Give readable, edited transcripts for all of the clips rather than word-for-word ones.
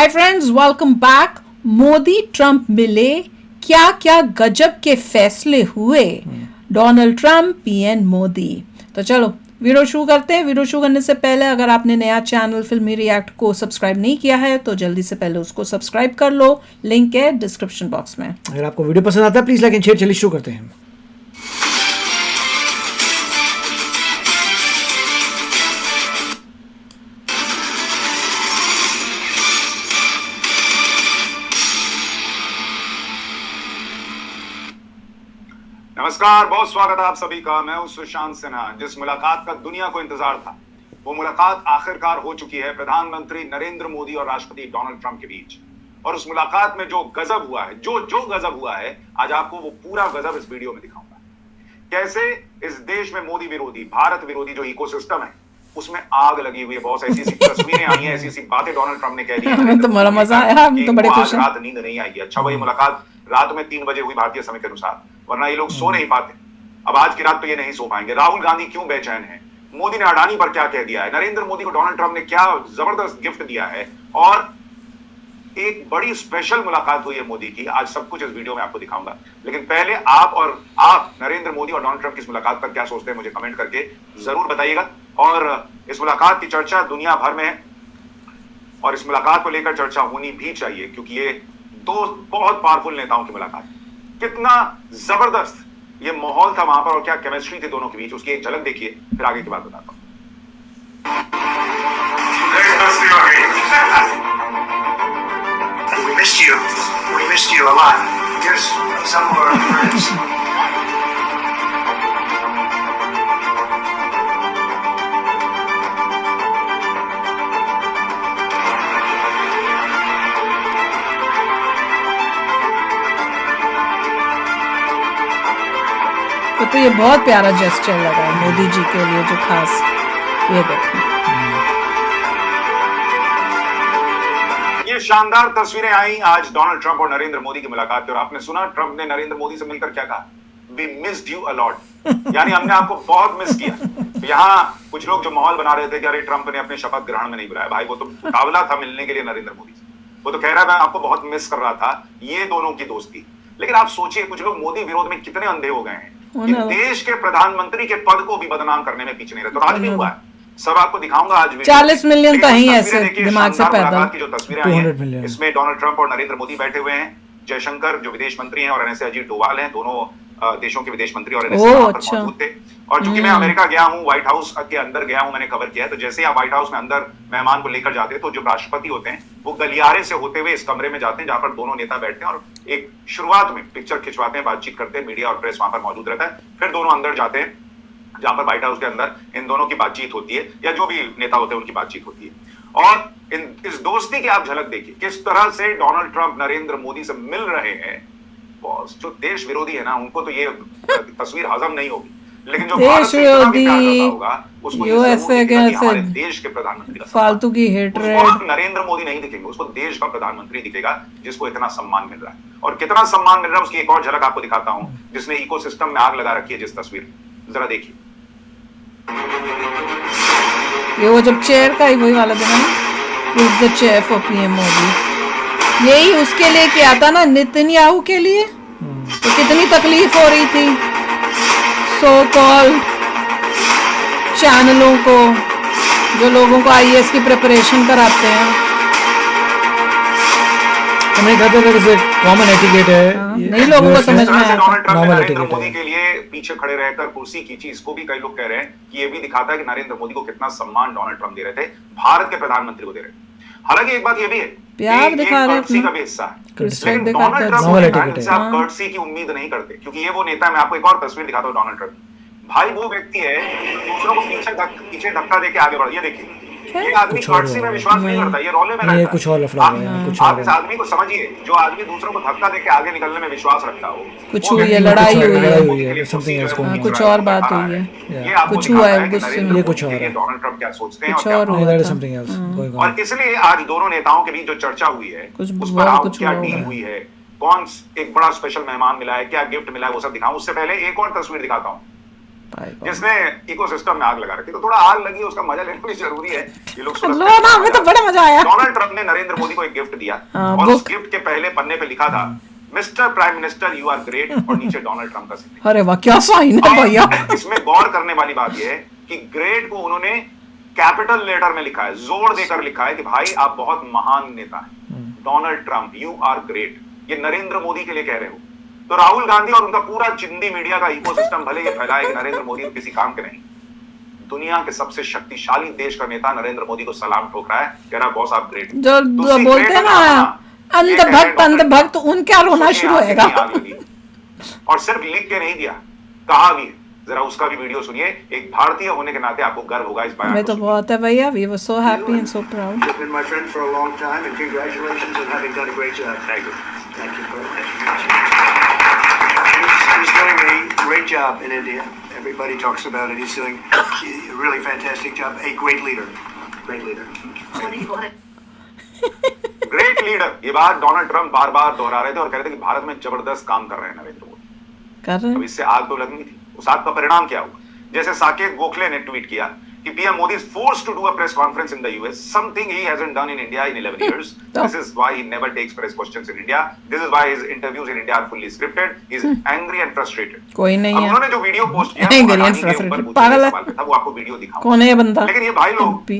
Hi friends, welcome back. Modi Trump मिले, क्या क्या गजब के फैसले हुए। Donald Trump, PM Modi. तो चलो वीडियो शुरू करते हैं। वीडियो शुरू करने से पहले अगर आपने नया चैनल फिल्मी रिएक्ट को सब्सक्राइब नहीं किया है तो जल्दी से पहले उसको सब्सक्राइब कर लो, लिंक है डिस्क्रिप्शन बॉक्स में। अगर आपको वीडियो पसंद आता है प्लीज लाइक एंड शेयर। चलिए शुरू करते हैं। नमस्कार, बहुत स्वागत है आप सभी का। मैं हूं सुशांत सिन्हा। जिस मुलाकात का दुनिया को इंतजार था वो मुलाकात आखिरकार हो चुकी है प्रधानमंत्री नरेंद्र मोदी और राष्ट्रपति डोनाल्ड ट्रंप के बीच। और उस मुलाकात में जो गजब हुआ है, जो गजब हुआ है, आज आपको वो पूरा गजब इस वीडियो में दिखाऊंगा। कैसे इस देश में मोदी विरोधी, भारत विरोधी जो इकोसिस्टम है उसमें आग लगी हुई है। बहुत ऐसी तस्वीरें आई हैं, ऐसी बातें डोनाल्ड ट्रंप ने कह दी। हमें तो बड़ा मजा आया, हम तो बड़े खुश हैं। रात नींद नहीं आई। अच्छा, वही मुलाकात रात में 3 बजे हुई भारतीय समय के अनुसार, वरना ये लोग सो नहीं पाते। अब आज की रात तो ये नहीं सो पाएंगे। राहुल गांधी क्यों बेचैन है, मोदी ने अडानी पर क्या कह दिया है, नरेंद्र मोदी को डोनाल्ड ट्रंप ने क्या जबरदस्त गिफ्ट दिया है, और एक बड़ी स्पेशल मुलाकात हुई है मोदी की। आज सब कुछ इस वीडियो में आपको दिखाऊंगा। लेकिन पहले आप नरेंद्र मोदी और डोनाल्ड ट्रंप की इस मुलाकात पर क्या सोचते हैं मुझे कमेंट करके जरूर बताइएगा। और इस मुलाकात की चर्चा दुनिया भर में है और इस मुलाकात को लेकर चर्चा होनी भी चाहिए, क्योंकि ये दो बहुत पावरफुल नेताओं की मुलाकात। कितना जबरदस्त ये माहौल था वहां पर और क्या केमिस्ट्री थी दोनों के बीच, उसकी एक झलक देखिए, फिर आगे की बात बताता हूं। We missed you. We missed you a lot. Here's some of our friends. तो ये बहुत प्यारा जेस्चर लगा है मोदी जी के लिए, जो खास ये देखो। ये शानदार तस्वीरें आई आज डोनाल्ड ट्रंप और नरेंद्र मोदी की मुलाकात की। और आपने सुना ट्रंप ने नरेंद्र मोदी से मिलकर क्या कहा? We missed you a lot, यानी हमने आपको बहुत मिस किया। तो यहाँ कुछ लोग जो माहौल बना रहे थे कि अरे ट्रंप ने अपने शपथ ग्रहण में नहीं बुलाया, भाई वो तो मुकाबला था मिलने के लिए नरेंद्र मोदी से। वो तो कह रहा है मैं आपको बहुत मिस कर रहा था। ये दोनों की दोस्ती। लेकिन आप सोचिए कुछ लोग मोदी विरोध में कितने अंधे हो गए हैं कि देश के प्रधानमंत्री के पद को भी बदनाम करने में पीछे नहीं रहते। और आज भी हुआ है, सब आपको दिखाऊंगा आज भी। 40 मिलियन तो ही ऐसे दिमाग से पैदा की जो तस्वीरें आई हैं, इसमें डोनाल्ड ट्रंप और नरेंद्र मोदी बैठे हुए हैं। जयशंकर जो विदेश मंत्री हैं और एनएसए अजीत डोवाल हैं, दोनों देशों के विदेश मंत्री और एनएसए मौजूद थे। और चूंकि मैं अमेरिका गया हूं, व्हाइट हाउस के अंदर गया हूं, मैंने कवर किया है। तो जैसे आप व्हाइट हाउस में अंदर मेहमान को लेकर जाते हैं तो जो राष्ट्रपति होते हैं वो गलियारे से होते हुए इस कमरे में जाते हैं जहां पर दोनों नेता बैठते हैं और एक शुरुआत में पिक्चर खिंचवाते हैं, बातचीत करते हैं, मीडिया और प्रेस वहां पर मौजूद रहता है। फिर दोनों अंदर जाते हैं जहां पर व्हाइट हाउस के अंदर इन दोनों की बातचीत होती है, या जो भी नेता होते हैं उनकी बातचीत होती है। और इस दोस्ती की आप झलक देखिए, किस तरह से डोनाल्ड ट्रंप नरेंद्र मोदी से मिल रहे हैं। जो देश विरोधी है ना, उनको तो ये तस्वीर हजम नहीं होगी, लेकिन जो देश विरोधी उसको यूएसए के हमारे देश के प्रधानमंत्री फालतू की हेटरेड नरेंद्र मोदी नहीं दिखेंगे, उसको देश का प्रधानमंत्री दिखेगा जिसको इतना सम्मान मिल रहा है। और कितना सम्मान मिल रहा है उसकी एक और झलक आपको दिखाता हूं, जिसने इकोसिस्टम में आग लगा रखी है। जिस तस्वीर जरा देखिए, ये वो जब चेयर का ही वही वाला था ना, is the chair for PM Modi. यही उसके लिए किया था ना, नेतन्याहू के लिए। तो कितनी तकलीफ हो रही थी सो कॉल्ड चैनलों को जो लोगों को आईएएस की प्रिपरेशन कराते हैं। हमें कहते हैं कि कॉमन एटिकेट है, नहीं लोगों को समझ में आता। नॉर्मल एटिकेट मोदी के लिए पीछे खड़े रहकर कुर्सी खींची, इसको भी कई लोग कह रहे हैं कि ये भी दिखाता है कि नरेंद्र मोदी को कितना सम्मान डोनाल्ड ट्रंप दे रहे थे, भारत के प्रधानमंत्री को दे रहे थे। हालांकि एक बात ये भी है, प्यार दिखा रहे हैं का भी हिस्सा है, लेकिन डोनाल्ड ट्रंप से आप कर्टसी की उम्मीद नहीं करते, क्योंकि ये वो नेता है। मैं आपको एक और तस्वीर दिखाता हूँ डोनाल्ड ट्रंप। भाई वो व्यक्ति है दूसरों को पीछे धक्का देके आगे बढ़। ये देखिए, ये आदमी कर्टसी में विश्वास नहीं करता, ये रोले में रहता है। कुछ और लफड़ा है, कुछ आप इस आदमी को समझिए, जो आदमी दूसरों को धक्का देके आगे निकलने में विश्वास रखता हो। कुछ हुई है, लड़ाई हुई है, समथिंग कुछ और बात हुई है, कुछ हुआ है गुस्से में, ये कुछ और है। डोनाल्ड ट्रंप क्या सोचते हैं कुछ और हुआ था। Something else. और इसलिए आज दोनों नेताओं के बीच जो चर्चा हुई है उस पर क्या डील हुई है, कौन एक बड़ा स्पेशल मेहमान मिला है, क्या गिफ्ट मिला है, वो सब दिखाऊं। उससे पहले एक और तस्वीर दिखाता हूं। जिसने इकोसिस्टम में आग लगा रखी। तो थोड़ा आग लगी है, उसका मजा लेना भी जरूरी है। ये लोग लो ना, हमें तो बड़ा मजा आया। डोनाल्ड ट्रंप ने नरेंद्र मोदी को एक गिफ्ट दिया और उस गिफ्ट के पहले पन्ने पे लिखा था mister prime minister you are great, और नीचे डोनाल्ड ट्रंप का सिग्नेचर। अरे वाह, क्या साइन है भैया। इसमें गौर करने वाली बात यह है कि ग्रेट को उन्होंने कैपिटल लेटर में लिखा है, जोर देकर लिखा है कि भाई आप बहुत महान नेता हैं, Donald Trump you are great. ये नरेंद्र मोदी के लिए कह रहे हो। तो राहुल गांधी और उनका पूरा चिंदी मीडिया का इकोसिस्टम भले ये फैलाए कि नरेंद्र मोदी किसी काम के नहीं, दुनिया के सबसे शक्तिशाली देश का नेता नरेंद्र मोदी को सलाम ठोक रहा है, कह रहा है बॉस आप ग्रेट। जो बोलते हैं ना अंधभक्त उनका रोना शुरू होगा। और सिर्फ लिख के नहीं दिया, कहा भी। जरा उसका भी वीडियो सुनिए। एक भारतीय होने के नाते आपको गर्व होगा इस बयान में। तो बहुत है भैया, we were so happy and so proud. You've been my friend for a long time and congratulations on having done a great job. Thank you. Thank you very much. He's doing a great job in India. Everybody talks about it. He's doing a really fantastic job. A great leader. Great leader. Great leader, ये बात Donald Trump बार बार दोहरा रहे थे और कह रहे थे कि भारत में जबरदस्त काम कर रहे हैं नरेंद्र मोदी। कर रहे अब इससे आग तो लगनी थी। उस आग का परिणाम क्या हुआ? जैसे साकेत गोखले ने ट्वीट किया कि PM Modi is forced to do a press conference in the US, something he hasn't done in India in 11 years. This is why he never takes press questions in India. This is why his interviews in India are fully scripted. He's angry and frustrated. कोई नहीं है। उन्होंने जो video post किया Angry and frustrated, पागल है। वो आपको वीडियो दिखाऊंगा। कौन है ये बंदा? लेकिन ये भाई लोग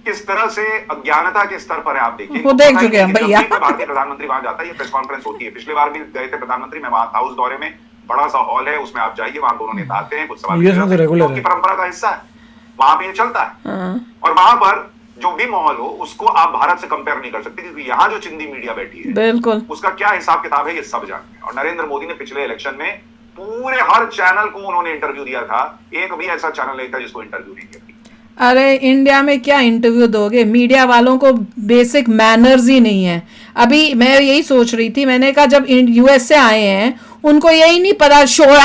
किस तरह से अज्ञानता के स्तर पर है आप देखिए। वो देख चुके हैं भैया। भारतीय प्रधानमंत्री वहां जाता है, ये प्रेस कॉन्फ्रेंस होती है। पिछले बार भी गए थे प्रधानमंत्री, मैं वहां हाउस दौरे में, बड़ा सा हॉल है, उसमें आप जाइए, वहां दोनों नेता आते हैं, कुछ सवाल की परंपरा का हिस्सा है, वहां पे ये चलता है। और वहां पर जो भी माहौल हो उसको आप भारत से कंपेयर नहीं कर सकते, क्योंकि यहाँ जो चिंदी मीडिया बैठी है बिल्कुल उसका क्या हिसाब किताब है ये सब जानते हैं। और नरेंद्र मोदी ने पिछले इलेक्शन में पूरे हर चैनल को उन्होंने इंटरव्यू दिया था, एक भी ऐसा चैनल नहीं था जिसको इंटरव्यू नहीं किया। अरे इंडिया में क्या इंटरव्यू दोगे? मीडिया वालों को बेसिक मैनर्स ही नहीं है। अभी मैं यही सोच रही थी, मैंने कहा जब यूएस से आए हैं उनको यही नहीं पता, शोर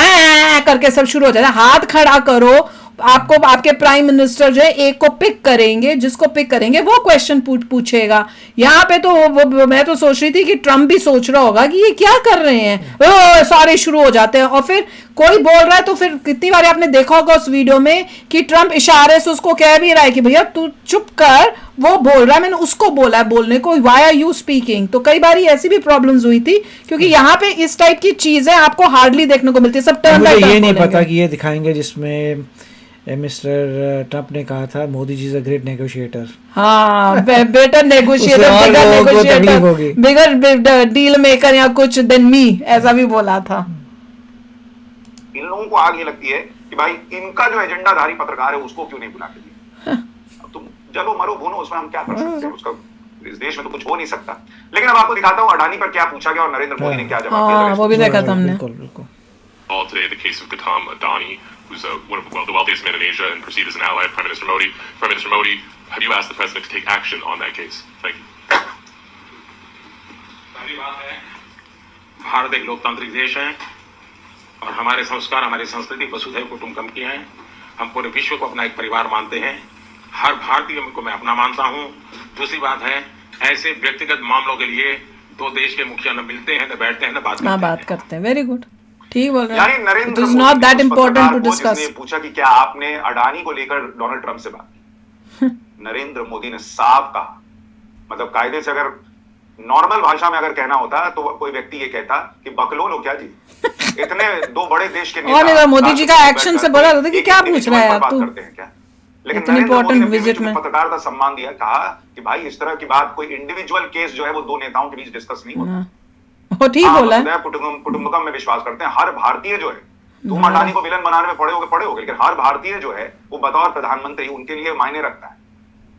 करके सब शुरू हो जाता है। हाथ खड़ा करो, आपको आपके प्राइम मिनिस्टर जो है एक को पिक करेंगे, जिसको पिक करेंगे वो क्वेश्चन पूछेगा। यहाँ पे तो वो मैं तो सोच रही थी कि ट्रम्प भी सोच रहा होगा कि ये क्या कर रहे हैं, सारे शुरू हो जाते हैं। और फिर कोई बोल रहा है तो फिर कितनी बार आपने देखा होगा उस वीडियो में कि ट्रम्प इशारे से उसको कह भी रहा है कि भैया तू चुप कर, वो बोल रहा है, मैंने उसको बोला है बोलने को, व्हाई आर यू स्पीकिंग। तो कई बार ऐसी भी प्रॉब्लम्स हुई थी, क्योंकि यहाँ पे इस टाइप की चीजें आपको हार्डली देखने को मिलती है। सब टर्न बाय टर्न ये नहीं पता कि ये दिखाएंगे जिसमें मिस्टर ट्रंप ने कहा था Modi ji is a great negotiator. हाँ, बेटर नेगोशिएटर, बिगर डील मेकर या कुछ देन मी, ऐसा भी बोला था। इन लोगों को आग ये लगती है कि भाई इनका जो एजेंडाधारी पत्रकार है उसको क्यों नहीं बुला के दिया। अब तुम जलो मरो भूनो, उसमें हम क्या कर सकते हैं, उसका इस देश में तो कुछ हो नहीं सकता। लेकिन अब आपको दिखाता हूँ अडानी पर क्या पूछा गया और नरेंद्र मोदी ने क्या जवाब दिया। वो भी देखा था हमने। बिल्कुल। All today, the case of Gautam Adani, who's one of the wealthiest men in Asia and perceived as an ally of Prime Minister Modi. Prime Minister Modi, have you asked the president to take action on that case? Thank you. पहली बात है, भारत एक लोकतांत्रिक देश है और हमारे संस्कार, हमारी संस्कृति वसुधैव कुटुंबकम की है। हम पूरे विश्व को अपना एक परिवार मानते हैं। हर भारतीय को मैं अपना मानता हूँ। दूसरी बात है, ऐसे व्यक्तिगत मामलों के लिए दो देश के मुखिया न मिलते हैं, न बैठते हैं, न बात करते हैं। वेरी गुड, ठीक बोल रहे हैं। Narendra it is not that important to discuss. पूछा कि क्या आपने अडानी को लेकर डोनाल्ड ट्रंप से बात की? नरेंद्र मोदी ने साफ कहा, मतलब कायदे से अगर नॉर्मल भाषा में अगर कहना होता तो कोई व्यक्ति ये कहता कि बकलोल हो क्या जी, इतने दो बड़े देश के नेता मोदी जी का एक्शन से बोला था कि क्या पूछ रहा है आप, तू करते हैं क्या? लेकिन नरेंद्र मोदी ने विजिट में पत्रकारिता सम्मान दिया, कहा कि भाई इस तरह की बात कोई इंडिविजुअल केस जो है वो दो नेताओं के बीच डिस्कस नहीं होता। वो ठीक बोला है। कुटुंबकम में विश्वास करते हैं। हर भारतीय जो है, तुम अडानी को विलन बनाने में पड़े होगे, लेकिन हर भारतीय जो है वो बतौर प्रधानमंत्री उनके लिए मायने रखता है।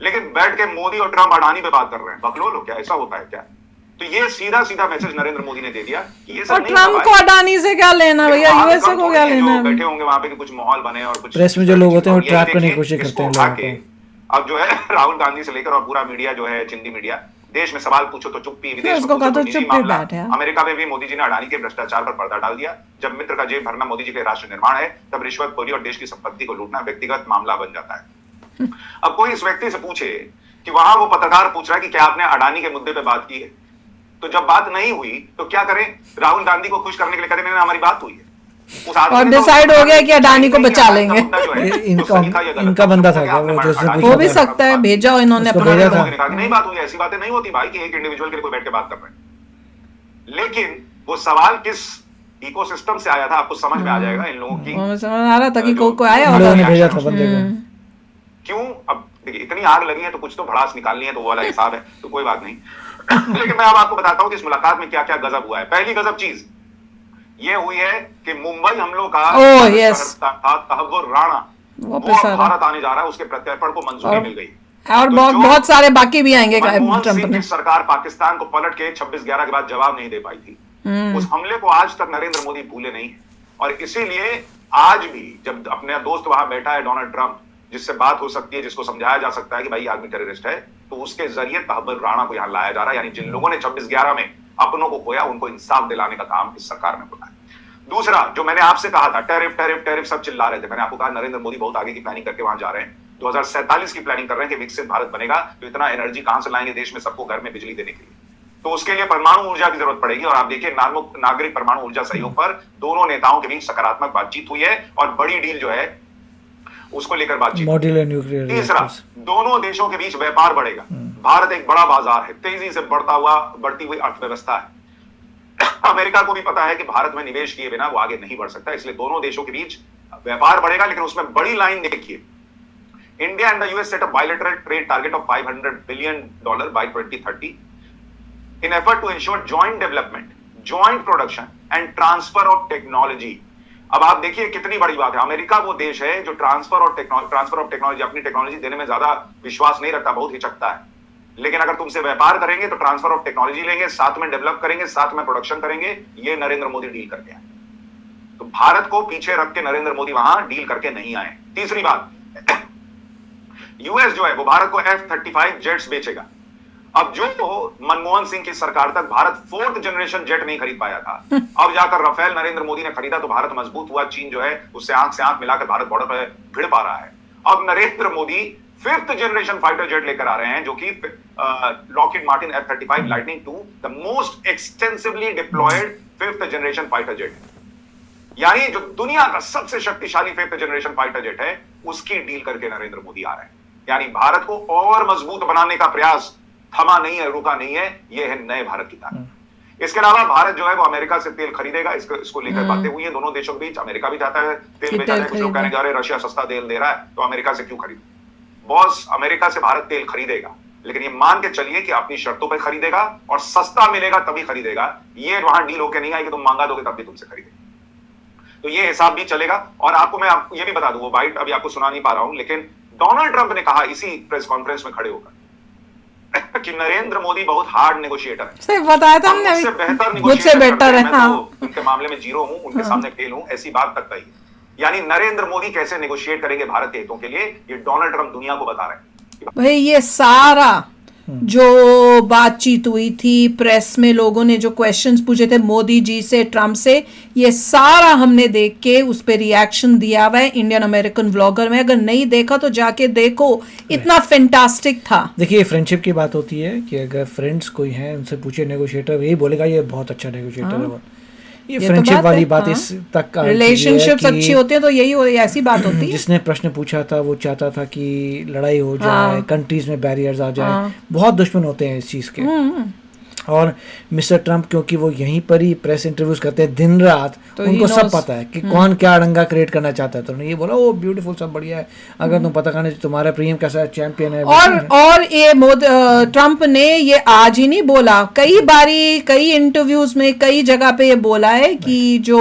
लेकिन बैठ के मोदी और ट्रंप अडानी पे बात कर रहे हैं, बकलोल हो क्या, ऐसा होता है क्या? तो ये सीधा सीधा मैसेज नरेंद्र मोदी ने दे दिया कि ये सब नहीं। ट्रंप को अडानी से क्या लेना भैया, यूएसए को क्या लेना? बैठे होंगे वहां पे कि कुछ माहौल बने और कुछ प्रेस में जो लोग होते हैं वो ट्रैप करने की कोशिश करते हैं लोगों को। अब जो है राहुल गांधी से लेकर और पूरा मीडिया जो है, चिंदी मीडिया, देश में सवाल पूछो तो चुप्पी, विदेश में पूछो तो चुप्पी बैठे। अमेरिका में भी मोदी जी ने अडानी के भ्रष्टाचार पर पर्दा डाल दिया। जब मित्र का जेब भरना मोदी जी के राष्ट्र निर्माण है, तब रिश्वतखोरी और देश की संपत्ति को लूटना व्यक्तिगत मामला बन जाता है। अब कोई इस व्यक्ति से पूछे कि वहां वो पत्रकार पूछ रहा है कि क्या आपने अडानी के मुद्दे पे बात की है, तो जब बात नहीं हुई तो क्या करें? राहुल गांधी को खुश करने के लिए कहते हैं हमारी बात हुई है। उस आदमी और ने तो डिसाइड हो गया कि अडानी को नहीं, बचा अडानी का लेंगे। मुद्दा जो है, ये वो सही था या गलत इनका था, बंदा उसको था क्या क्या आपने वो जिसने अडानी पूछा हो भी था? सकता है, भेजा हो इन्होंने उसको अपना भेजा बंदा। था। उन्होंने कहा कि नहीं बात हुई, ऐसी बातें नहीं होती भाई कि एक इंडिविजुअल के लिए कोई बैठ के बात कर रहे हैं। लेकिन वो सवाल किस इकोसिस्टम से आया था आपको समझ में आ जाएगा इन लोगों की हमें समझ आ रहा था कि जो- कोई आया इन होगा। लोगों ने भेजा था बंदे को। क्यों। अब देखिए इतनी आग लगी है तो कुछ तो भड़ास निकालनी है, तो वो वाला हिसाब है, तो कोई बात नहीं। लेकिन मैं अब आपको बताता हूं कि इस मुलाकात में क्या क्या गजब हुआ है। पहली गजब चीज ये हुई है कि मुंबई हमलों का ओह, yes। तहव्वुर राणा वो वापस आ अब रहा। भारत आने जा रहा है, उसके प्रत्यर्पण को मंजूरी मिल गई। और तो बहुत जो बहुत सारे बाकी भी आएंगे मनमोहन ट्रंप सिंह ने। की सरकार पाकिस्तान को पलट के 26/11 के बाद जवाब नहीं दे पाई थी, उस हमले को आज तक नरेंद्र मोदी भूले नहीं। और इसीलिए आज भी जब अपने दोस्त वहां बैठा है डोनाल्ड ट्रंप, जिससे बात हो सकती है, जिसको समझाया जा सकता है कि भाई आदमी टेररिस्ट है, तो उसके जरिए तहव्वुर राणा को यहां लाया जा रहा है। यानी जिन लोगों ने 26/11 में अपनों को खोया, उनको इंसाफ दिलाने का काम इस सरकार ने बोला है। दूसरा, जो मैंने आपसे कहा था, टैरिफ टैरिफ टैरिफ सब चिल्ला रहे थे, मैंने आपको कहा नरेंद्र मोदी बहुत आगे की प्लानिंग करके वहां जा रहे हैं। 2047 की प्लानिंग कर रहे हैं कि विकसित भारत बनेगा, तो इतना एनर्जी कहां से लाएंगे देश में सबको घर में बिजली देने के लिए? तो उसके लिए परमाणु ऊर्जा की जरूरत पड़ेगी। और आप देखिए नागरिक परमाणु ऊर्जा सहयोग पर दोनों नेताओं के बीच सकारात्मक बातचीत हुई है और बड़ी डील जो है उसको लेकर बातचीत। मॉड्यूलर न्यूक्लियर तीसरा, दोनों देशों के बीच व्यापार बढ़ेगा। भारत एक बड़ा बाजार है, तेजी से बढ़ती हुई अर्थव्यवस्था है। अमेरिका को भी पता है कि भारत में निवेश किए बिना वो आगे नहीं बढ़ सकता, इसलिए दोनों देशों के बीच व्यापार बढ़ेगा। लेकिन उसमें बड़ी लाइन देखिए, India and the US set a bilateral trade target of $500 billion bye 2030 in effort to ensure joint development, joint production and transfer of technology। अब आप देखिए कितनी बड़ी बात है। अमेरिका वो देश है जो ट्रांसफर ऑफ टेक्नोलॉजी, अपनी टेक्नोलॉजी देने में ज्यादा विश्वास नहीं रखता, बहुत हिचकता है। लेकिन अगर तुमसे व्यापार करेंगे तो ट्रांसफर ऑफ टेक्नोलॉजी लेंगे, साथ में डेवलप करेंगे, साथ में प्रोडक्शन करेंगे। ये नरेंद्र मोदी डील करके आए। तो भारत को पीछे रख के नरेंद्र मोदी वहां डील करके नहीं आए। तीसरी बात, यूएस जो है वो भारत को F-35 जेट्स बेचेगा। अब जो मनमोहन सिंह की सरकार तक भारत 4th जनरेशन जेट नहीं खरीद पाया था, अब जाकर राफेल नरेंद्र मोदी ने खरीदा तो भारत मजबूत हुआ। चीन जो है उससे आंख से आंख मिलाकर भारत बॉर्डर पर भिड़ पा रहा है। अब Narendra Modi 5th generation fighter jet लेकर आ रहे हैं, जो कि Lockheed Martin F-35 lightning II, the most extensively deployed 5th generation fighter jet है। यानी जो दुनिया का सबसे शक्तिशाली 5th जनरेशन फाइटर जेट है, उसकी डील करके नरेंद्र मोदी आ रहे हैं। यानी भारत को और मजबूत बनाने का प्रयास थमा नहीं है, रुका नहीं है। यह है नए भारत की ताकत। इसके अलावा भारत जो है वो अमेरिका से तेल खरीदेगा। इसको लेकर बातें हुई है दोनों देशों के बीच। अमेरिका भी चाहता है तेल बेचा जाए। कुछ लोग कहने जा रहे हैं रशिया सस्ता तेल दे रहा है तो अमेरिका से क्यों खरीदे। बॉस, अमेरिका से भारत तेल खरीदेगा, लेकिन ये मान के चलिए कि अपनी शर्तों पर खरीदेगा और सस्ता मिलेगा तभी खरीदेगा। ये वहां डील होकर नहीं आएगी, तुम मांगा दोगे तब भी तुमसे खरीदेगा। तो ये हिसाब भी चलेगा। और आपको मैं ये भी बता दूं, वो बाइट अभी आपको सुना नहीं पा रहा हूं, लेकिन डोनाल्ड ट्रंप ने कहा इसी प्रेस कॉन्फ्रेंस में खड़े होकर कि नरेंद्र मोदी बहुत हार्ड नेगोशिएटर है। सही बताया था हमने, मुझसे बेहतर मुझसे बेटर है। मैं हाँ, तो उनके मामले में जीरो हूं, उनके सामने फेल हूं, ऐसी बात तक कही। यानी नरेंद्र मोदी कैसे नेगोशिएट करेंगे भारत के हितों के लिए, ये डोनाल्ड ट्रंप दुनिया को बता रहे हैं। भाई ये सारा जो बातचीत हुई थी, प्रेस में लोगों ने जो क्वेश्चंस पूछे थे मोदी जी से, ट्रम्प से, ये सारा हमने देख के उस पर रिएक्शन दिया हुआ है इंडियन अमेरिकन व्लॉगर में। अगर नहीं देखा तो जाके देखो, इतना फैंटास्टिक था। देखिए फ्रेंडशिप की बात होती है कि अगर फ्रेंड्स कोई हैं उनसे पूछे नेगोशिएटर, यही बोलेगा ये बहुत अच्छा नेगोशिएटर है। वो ये फ्रेंडशिप तो वाली बात इस तक रिलेशनशिप्स अच्छी होती है तो यही ऐसी बात होती है। जिसने प्रश्न पूछा था वो चाहता था कि लड़ाई हो जाए, कंट्रीज में बैरियर्स आ जाए। बहुत दुश्मन होते हैं इस चीज़ के। और मिस्टर ट्रंप क्योंकि वो यहीं पर ही प्रेस इंटरव्यूज करते हैं दिन रात, तो उनको सब पता है कि कौन क्या अड़ंगा क्रिएट करना चाहता है। तो उन्होंने ये बोला ओ ब्यूटीफुल, सब बढ़िया है, अगर तुम पता करने तुम्हारा प्रीमियम कैसा है, चैंपियन है। और ये ट्रंप ने ये आज ही नहीं बोला, कई बारी कई इंटरव्यूज में कई जगह पे ये बोला है कि जो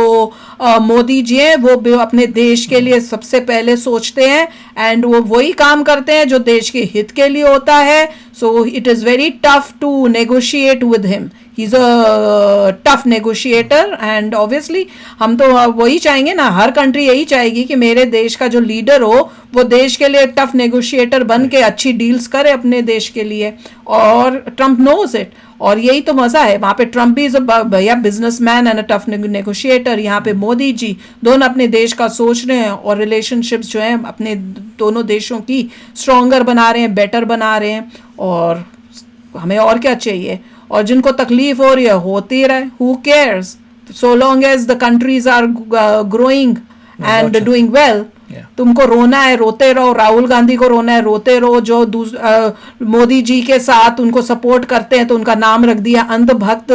मोदी जी हैं वो अपने देश के लिए सबसे पहले सोचते हैं एंड वो वही काम करते हैं जो देश के हित के लिए होता है। So it is very tough to negotiate with him. He is a tough negotiator and obviously हम तो वही चाहेंगे ना, हर कंट्री यही चाहेगी कि मेरे देश का जो लीडर हो वो देश के लिए टफ नेगोशिएटर बन के अच्छी डील्स करे अपने देश के लिए। और ट्रंप नोज इट, और यही तो मज़ा है। वहाँ पे ट्रंप भी भैया businessman and a tough negotiator, यहाँ पे मोदी जी दोनों अपने देश का सोच रहे हैं और रिलेशनशिप्स जो हैं अपने दोनों देशों की स्ट्रॉन्गर बना रहे हैं, बेटर बना रहे हैं। और हमें और क्या चाहिए। और जिनको तकलीफ हो रही है होती रहे, who cares, so long as the countries are growing and doing well, तुमको रोना है रोते रहो, राहुल गांधी को रोना है रोते रहो, जो मोदी जी के साथ उनको सपोर्ट करते हैं तो उनका नाम रख दिया अंधभक्त,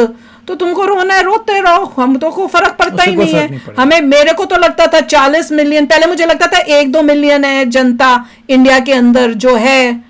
तो तुमको रोना है रोते रहो, हम तो को फर्क पड़ता ही नहीं है हमें। मेरे को तो लगता था 40 मिलियन, पहले मुझे लगता था 1-2 मिलियन है जनता इंडिया के अंदर जो है,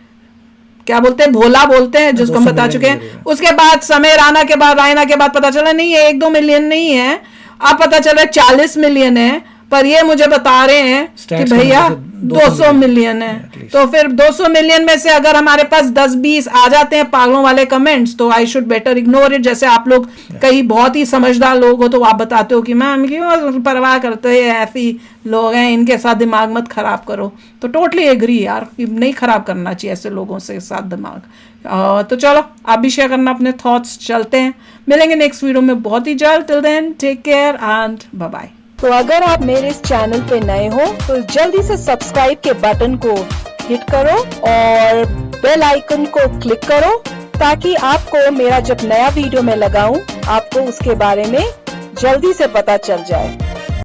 क्या बोलते हैं, भोला बोलते हैं, जिसको हम बता चुके हैं। उसके बाद समय रायना के बाद पता चला नहीं है 1-2 मिलियन नहीं है, अब पता चला 40 मिलियन है, पर ये मुझे बता रहे हैं कि भैया 200 मिलियन है। तो फिर 200 मिलियन में से अगर हमारे पास 10-20 आ जाते हैं पागलों वाले कमेंट्स, तो I should better ignore it. जैसे आप लोग कई बहुत ही समझदार लोग हो तो आप बताते हो कि मैम क्यों परवाह करते हैं, ऐसी लोग हैं, इनके साथ दिमाग मत खराब करो। तो टोटली एग्री यार, नहीं खराब करना चाहिए ऐसे लोगों से साथ दिमाग। तो चलो आप भी शेयर करना अपने थॉट्स, चलते हैं, मिलेंगे नेक्स्ट वीडियो में बहुत ही जल्द। Till then take care and bye bye. तो अगर आप मेरे इस चैनल पे नए हो तो जल्दी से सब्सक्राइब के बटन को हिट करो और बेल आइकन को क्लिक करो, ताकि आपको मेरा जब नया वीडियो मैं लगाऊं आपको उसके बारे में जल्दी से पता चल जाए।